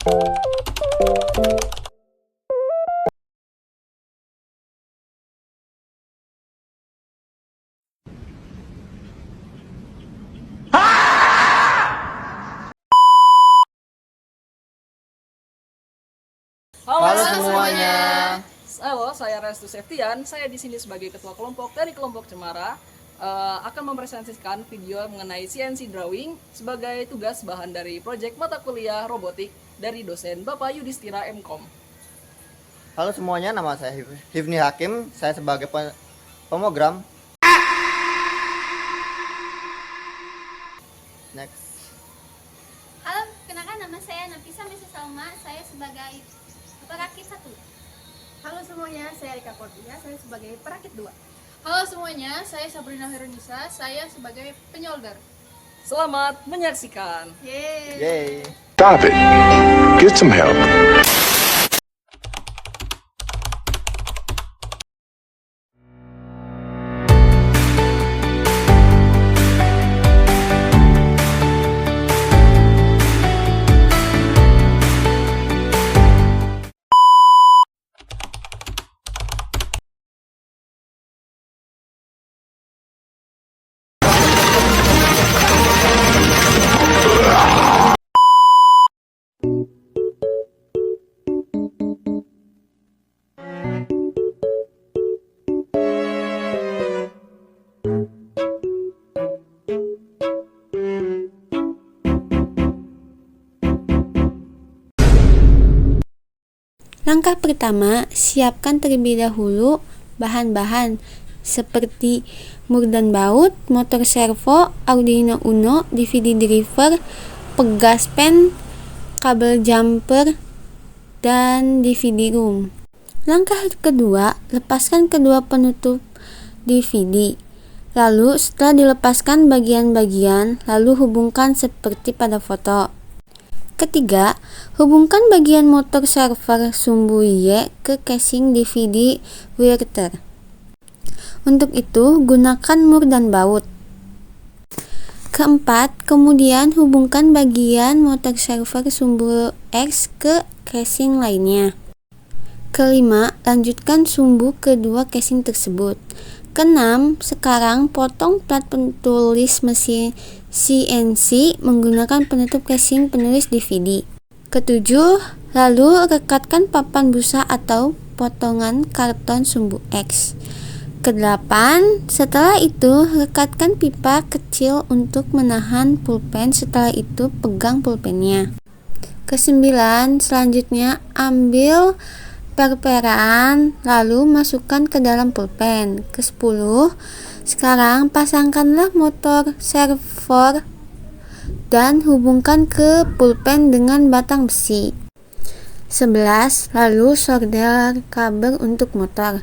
Halo semuanya. Halo, saya Restu Septian. Saya di sini sebagai ketua kelompok dari kelompok Cemara. Akan mempresentasikan video mengenai CNC drawing sebagai tugas bahan dari proyek mata kuliah robotik dari dosen Bapak Yudhistira MKom. Halo semuanya, nama saya Hifni Hakim. Saya sebagai pemogram. Next. Halo, kenalkan nama saya Nafisa Misa Salma. Saya sebagai perakit 1. Halo semuanya, saya Rika Kordia, saya sebagai perakit 2. Halo semuanya, saya Sabrina Herunisa, saya sebagai penyolder. Selamat menyaksikan. Yeay. Stop it. Get some help. Langkah pertama, siapkan terlebih dahulu bahan-bahan seperti mur dan baut, motor servo, Arduino Uno, DVD driver, pegas pen, kabel jumper, dan DVD room. Langkah kedua, lepaskan kedua penutup DVD. Lalu setelah dilepaskan bagian-bagian, lalu hubungkan seperti pada foto. Ketiga, hubungkan bagian motor server sumbu Y ke casing DVD Werther. Untuk itu, gunakan mur dan baut. Keempat, kemudian hubungkan bagian motor server sumbu X ke casing lainnya. Kelima, lanjutkan sumbu kedua casing tersebut. Keenam, sekarang potong plat penulis mesin CNC menggunakan penutup casing penulis DVD. Ketujuh, lalu rekatkan papan busa atau potongan karton sumbu X. Kedelapan, setelah itu rekatkan pipa kecil untuk menahan pulpen, setelah itu pegang pulpennya. Kesembilan, selanjutnya ambil perperan lalu masukkan ke dalam pulpen. Ke-10, sekarang pasangkanlah motor servo dan hubungkan ke pulpen dengan batang besi. 11, lalu solder kabel untuk motor.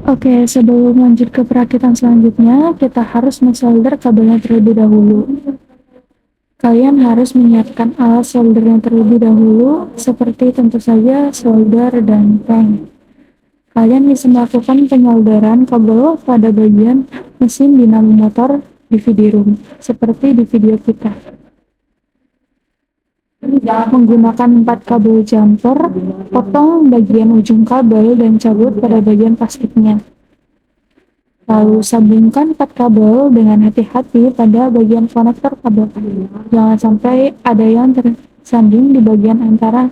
Oke, sebelum lanjut ke perakitan selanjutnya, kita harus mensolder kabelnya terlebih dahulu. Kalian harus menyiapkan alat soldernya terlebih dahulu, seperti tentu saja solder dan tank. Kalian bisa melakukan penyolderan kabel pada bagian mesin dinamo motor DVD room, seperti di video kita. Menggunakan 4 kabel jumper, potong bagian ujung kabel dan cabut pada bagian plastiknya. Lalu sambungkan 4 kabel dengan hati-hati pada bagian konektor kabel. Jangan sampai ada yang tersambung di bagian antara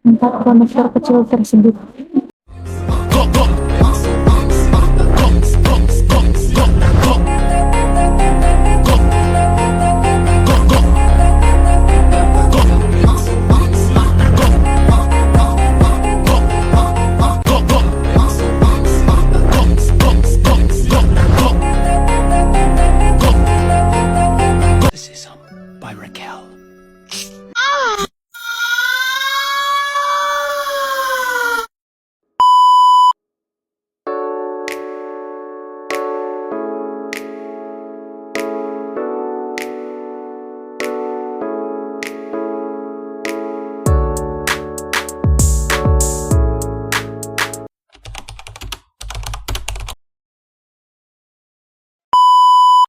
4 konektor kecil tersebut.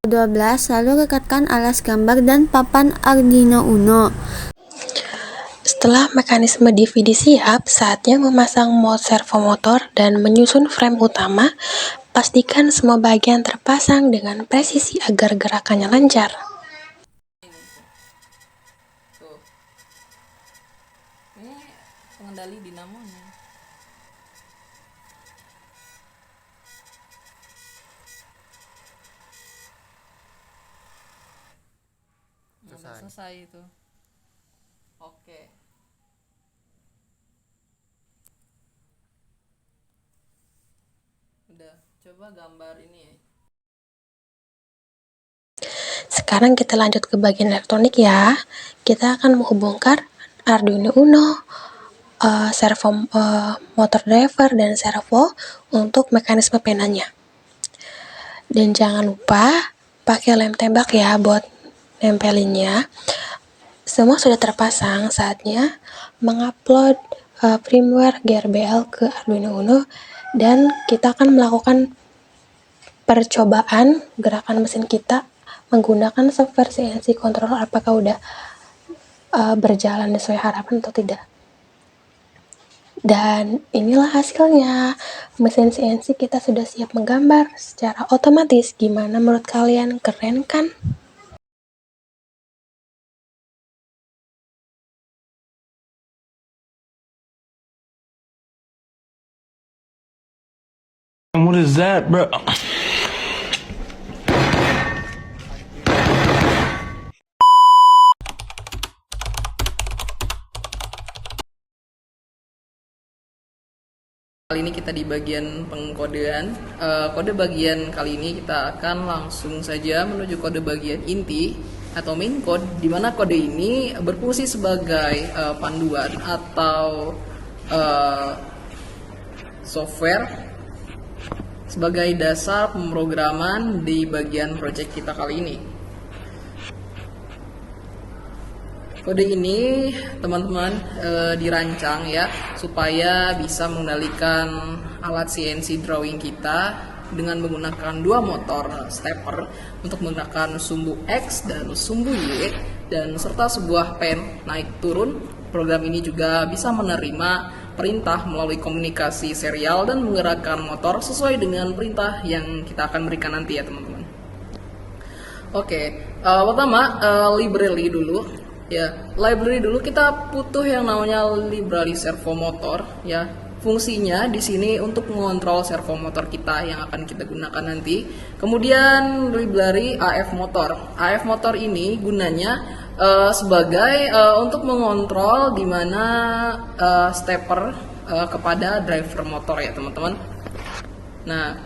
12. Lalu rekatkan alas gambar dan papan Arduino Uno. Setelah mekanisme DVD siap, saatnya memasang mod servomotor dan menyusun frame utama. Pastikan semua bagian terpasang dengan presisi agar gerakannya lancar. Tuh. Ini pengendali dinamonya. Udah selesai itu. Oke. Udah, coba gambar ini ya. Sekarang kita lanjut ke bagian elektronik ya. Kita akan menghubungkan Arduino Uno, motor driver, dan servo untuk mekanisme penanya. Dan jangan lupa pakai lem tembak ya buat nempelinnya. Semua sudah terpasang, saatnya mengupload firmware GRBL ke Arduino Uno dan kita akan melakukan percobaan gerakan mesin kita menggunakan software CNC controller apakah udah berjalan sesuai harapan atau tidak. Dan inilah hasilnya, mesin CNC kita sudah siap menggambar secara otomatis. Gimana menurut kalian, keren kan? What is that, bro? Kali ini kita di bagian pengkodean. Kode bagian kali ini kita akan langsung saja menuju kode bagian inti atau main code, di mana kode ini berfungsi sebagai panduan atau software sebagai dasar pemrograman di bagian project kita kali ini. Kode ini teman-teman dirancang ya supaya bisa mengendalikan alat CNC drawing kita dengan menggunakan dua motor stepper untuk menggunakan sumbu X dan sumbu Y dan serta sebuah pen naik turun. Program ini juga bisa menerima perintah melalui komunikasi serial dan menggerakkan motor sesuai dengan perintah yang kita akan berikan nanti ya teman-teman. Oke, pertama library dulu. Ya, library dulu kita butuh yang namanya library servo motor ya. Fungsinya di sini untuk mengontrol servo motor kita yang akan kita gunakan nanti. Kemudian library AF motor. AF motor ini gunanya sebagai untuk mengontrol di mana stepper kepada driver motor ya, teman-teman. Nah,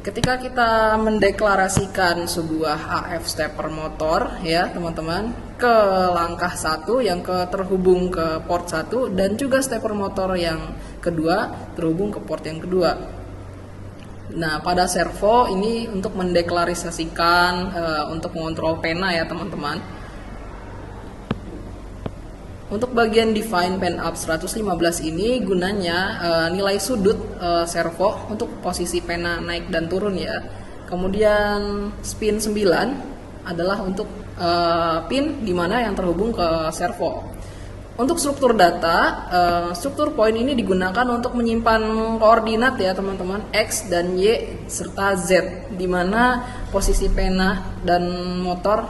ketika kita mendeklarasikan sebuah AF stepper motor ya teman-teman ke langkah 1 yang terhubung ke port 1 dan juga stepper motor yang kedua terhubung ke port yang kedua. Nah, pada servo ini untuk mendeklarasikan untuk mengontrol pena ya teman-teman. Untuk bagian define pen up 115 ini gunanya nilai sudut servo untuk posisi pena naik dan turun ya. Kemudian spin 9 adalah untuk pin di mana yang terhubung ke servo. Untuk struktur data, struktur point ini digunakan untuk menyimpan koordinat ya teman-teman, X dan Y serta Z di mana posisi pena dan motor.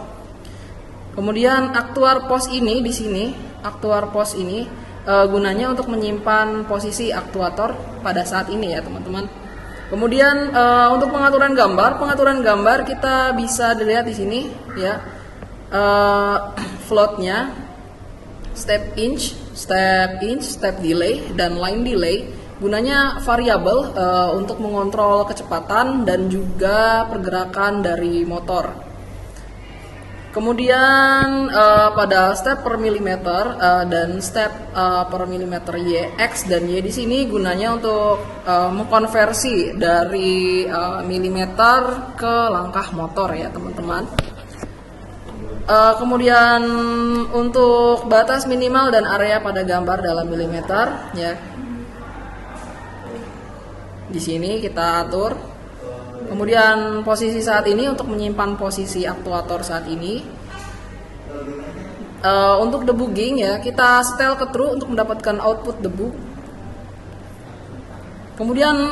Kemudian aktuar pos ini di sini. Aktuar pos ini gunanya untuk menyimpan posisi aktuator pada saat ini ya teman-teman. Kemudian untuk pengaturan gambar kita bisa dilihat di sini ya. Floatnya step inch, step delay dan line delay gunanya variabel untuk mengontrol kecepatan dan juga pergerakan dari motor. Kemudian pada step per milimeter dan step per milimeter Y, X dan Y di sini gunanya untuk mengkonversi dari milimeter ke langkah motor ya teman-teman. Kemudian untuk batas minimal dan area pada gambar dalam milimeter ya. Di sini kita atur. Kemudian posisi saat ini untuk menyimpan posisi aktuator saat ini. Untuk debugging ya, kita setel ke true untuk mendapatkan output debug. Kemudian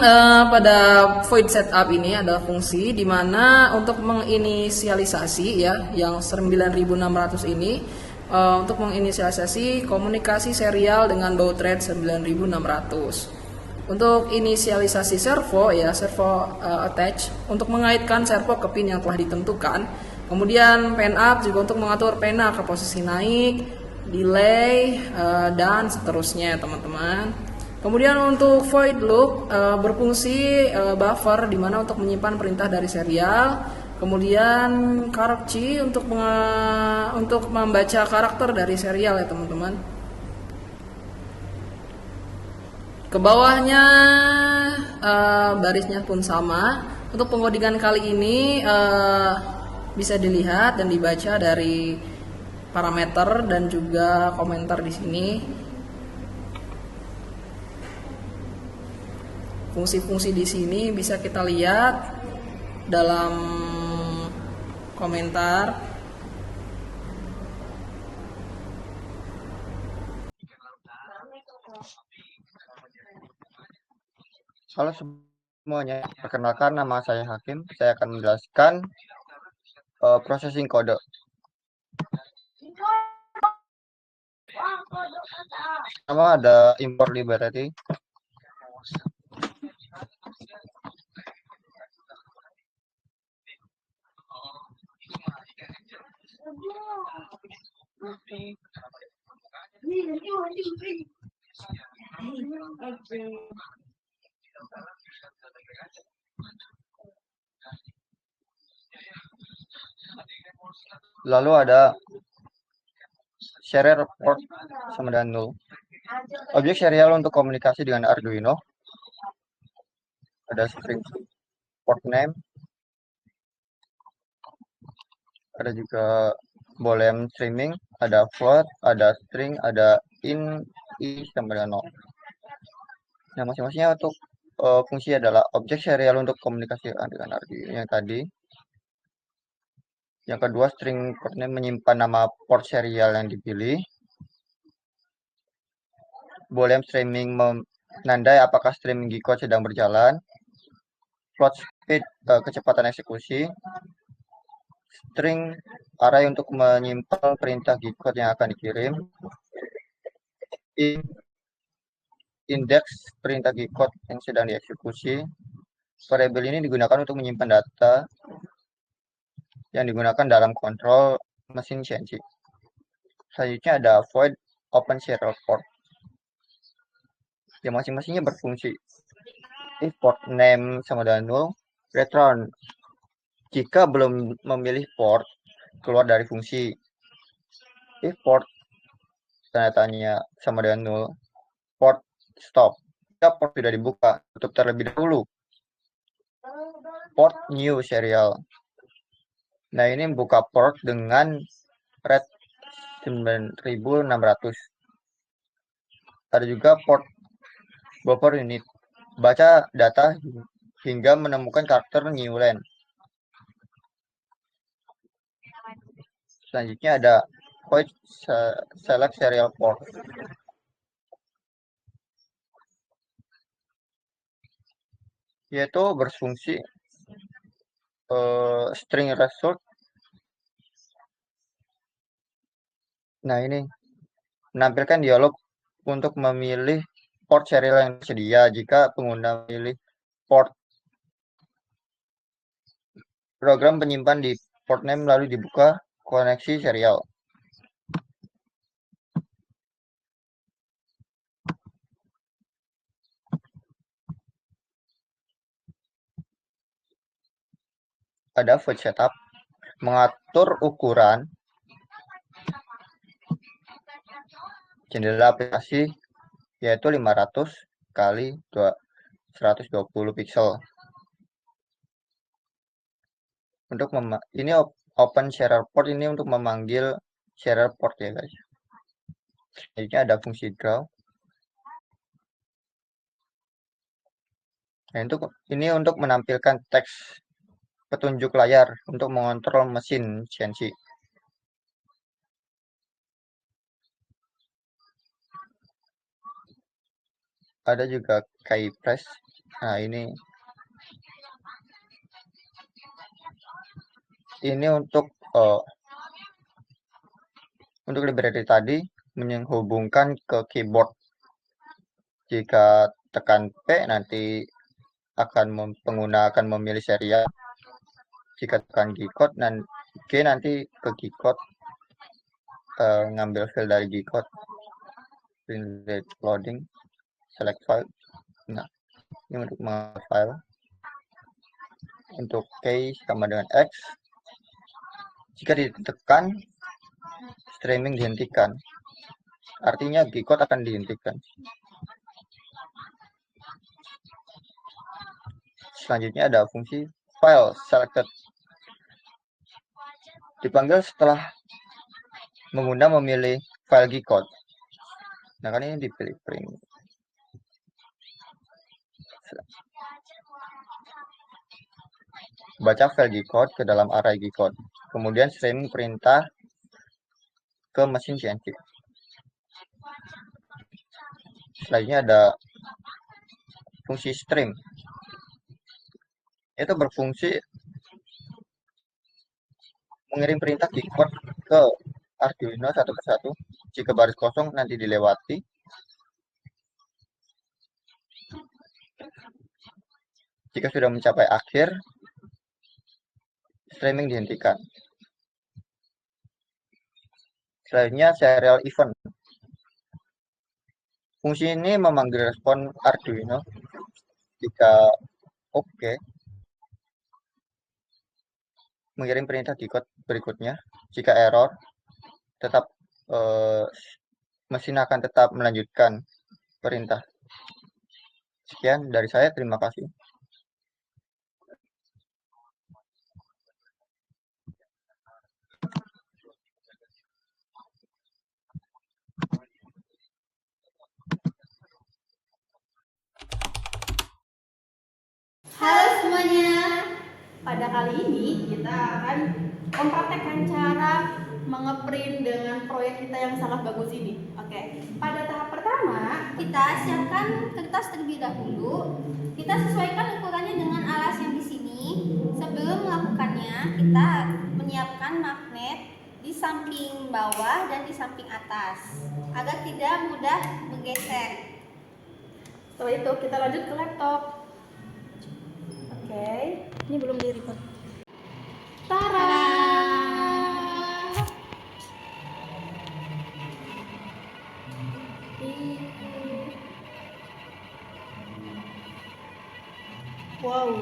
pada void setup ini ada fungsi di mana untuk menginisialisasi ya yang 9600 ini untuk menginisialisasi komunikasi serial dengan baud rate 9600. Untuk inisialisasi servo ya, servo attach untuk mengaitkan servo ke pin yang telah ditentukan. Kemudian pen up juga untuk mengatur pena ke posisi naik, delay dan seterusnya teman-teman. Kemudian untuk void loop berfungsi buffer di mana untuk menyimpan perintah dari serial. Kemudian caret untuk membaca karakter dari serial ya teman-teman. Ke bawahnya barisnya pun sama. Untuk pengodingan kali ini bisa dilihat dan dibaca dari parameter dan juga komentar di sini. Fungsi-fungsi di sini bisa kita lihat dalam komentar. Halo semuanya, perkenalkan nama saya Hakim. Saya akan menjelaskan processing kode. Pertama ada import library. Lalu ada serial port sama dengan 0. Objek serial untuk komunikasi dengan Arduino. Ada string port name. Ada juga boolean streaming, ada float, ada string, ada in, i sama dengan 0. Nah, masing-masingnya untuk fungsi adalah objek serial untuk komunikasi dengan Arduino yang tadi. Yang kedua, string port name menyimpan nama port serial yang dipilih. Boolean streaming menandai apakah streaming G-code sedang berjalan. Float speed kecepatan eksekusi. String array untuk menyimpan perintah G-code yang akan dikirim. Index perintah G-code yang sedang dieksekusi. Variabel ini digunakan untuk menyimpan data yang digunakan dalam kontrol mesin CNC. Selanjutnya ada void open serial port. Yang masing-masingnya berfungsi. If port name sama dengan 0, return. Jika belum memilih port, keluar dari fungsi. If port tanda tanya sama dengan 0, port stop. Jika port sudah dibuka, tutup terlebih dahulu. Port new serial. Nah, ini buka port dengan rate 9600. Ada juga port buffer unit. Baca data hingga menemukan karakter new line. Selanjutnya ada void select serial port. Yaitu berfungsi string result. Nah, ini menampilkan dialog untuk memilih port serial yang tersedia jika pengguna memilih port. Program penyimpan di port name lalu dibuka koneksi serial. Ada void setup mengatur ukuran jendela aplikasi yaitu 500 kali 120 pixel. Untuk ini open serial port ini untuk memanggil serial port ya guys. Selanjutnya ada fungsi draw. Nah, ini untuk menampilkan teks petunjuk layar untuk mengontrol mesin CNC. Ada juga keypress. Nah, ini untuk library tadi menghubungkan ke keyboard. Jika tekan P nanti pengguna akan memilih serial. Jika tekan G-code dan G nanti ke G-code, ngambil file dari G-code, loading, select file. Nah, ini untuk mengambil file. Untuk K sama dengan X. Jika ditekan, streaming dihentikan. Artinya G-code akan dihentikan. Selanjutnya ada fungsi file selected. Dipanggil setelah pengguna memilih file G-code. Nah, kan ini dipilih print. Baca file G-code ke dalam array G-code. Kemudian streaming perintah ke mesin CNC. Selanjutnya ada fungsi stream. Itu berfungsi mengirim perintah G-code ke Arduino satu persatu. Jika baris kosong nanti dilewati. Jika sudah mencapai akhir, streaming dihentikan. Selanjutnya serial event. Fungsi ini memanggil respon Arduino jika oke, mengirim perintah G-code berikutnya. Jika error, tetap mesin akan tetap melanjutkan perintah. Sekian dari saya, terima kasih. Halo semuanya. Pada kali ini kita akan mempraktekkan cara mengeprint dengan proyek kita yang sangat bagus ini. Oke. Pada tahap pertama, Kita siapkan kertas terlebih dahulu. Kita sesuaikan ukurannya dengan alas yang di sini. Sebelum melakukannya, kita menyiapkan magnet di samping bawah dan di samping atas agar tidak mudah bergeser. setelah itu kita lanjut ke laptop. Oke. Ini belum di-record. Tara. Wow.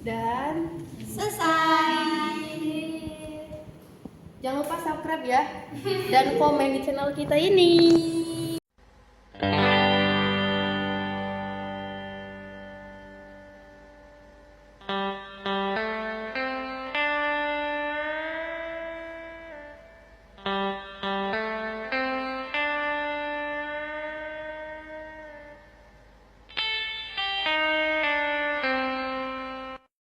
Dan Selesai. jangan lupa subscribe ya dan komen di channel kita ini.